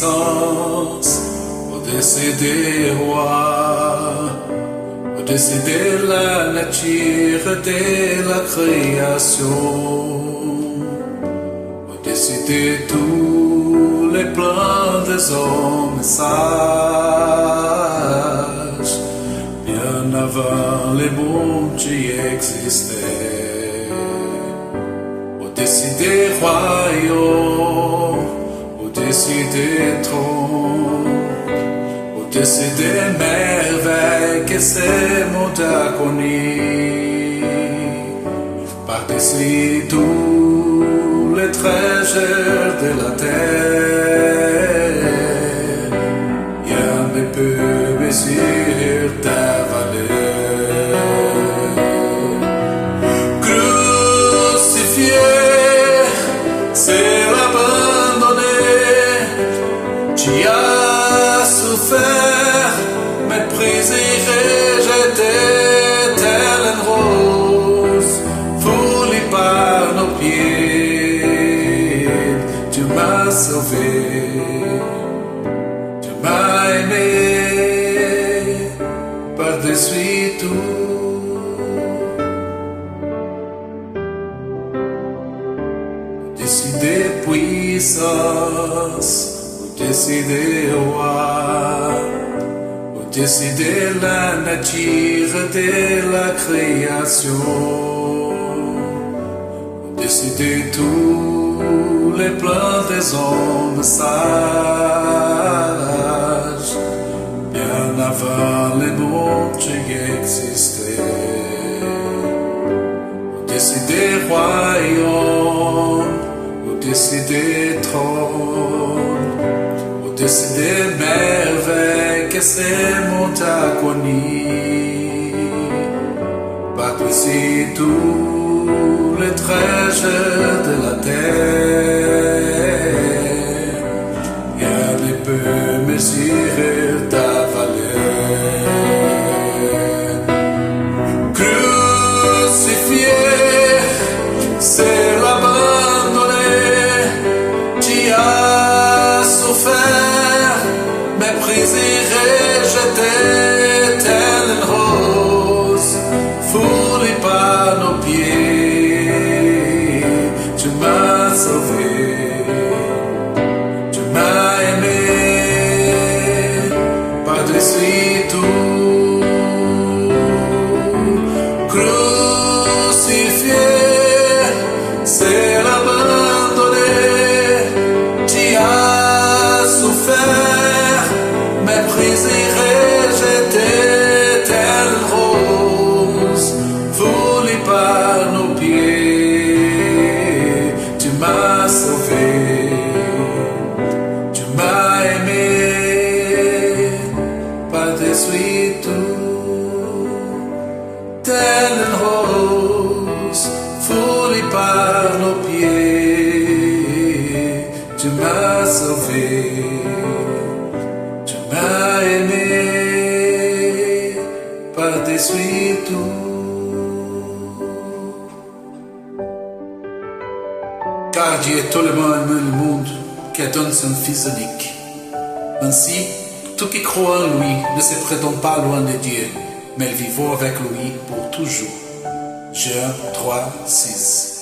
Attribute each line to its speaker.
Speaker 1: puissance, au-dessus des rois, au-dessus de la nature, de la création, au-dessus de tous les plans des hommes sages, bien avant le monde qui existait, au-dessus des royaumes, au-dessus des trônes, au-dessus des merveilles que ce monde a connues, par-dessus tous les trésors de la terre, rien ne peut mesurer ta valeur. Crucifié, c'est l'abandonner, tu as souffert, méprisé, rejeté, telle une rose, foulée par nos pieds, tu m'as sauvé, tu m'as aimé, par-dessus tout. Au-dessus des puissances, au-dessus des rois, au-dessus de la nature, de la création, au-dessus de tous les plans des hommes sages, bien avant le monde qui existait, au-dessus des royaumes, au-dessus des trônes, au-dessus des merveilles que ce monde a connues, par-dessus tous les trésors de la terre, rien ne peut mesurer ta valeur. Crucifié, c'est l'abandonner, tu as souffert, méprisé, rejeté, telle une rose, foulée par nos pieds, tu m'as sauvé, tu m'as aimé, par-dessus tout. Crucifié, c'est l'abandonner, tu as souffert, méprisé, rejeté, telle une rose, foulée par nos pieds, tu m'as sauvé, tu m'as aimé, par-dessus tout, telle une rose, foulée par nos pieds, tu m'as sauvé, tu m'as aimé, par-dessus tout. Car Dieu est tellement aimé le monde qu'il donne son Fils unique. Ainsi, tout qui croit en lui ne se prétend pas loin de Dieu, mais vivant avec lui pour toujours. Jean 3, 6.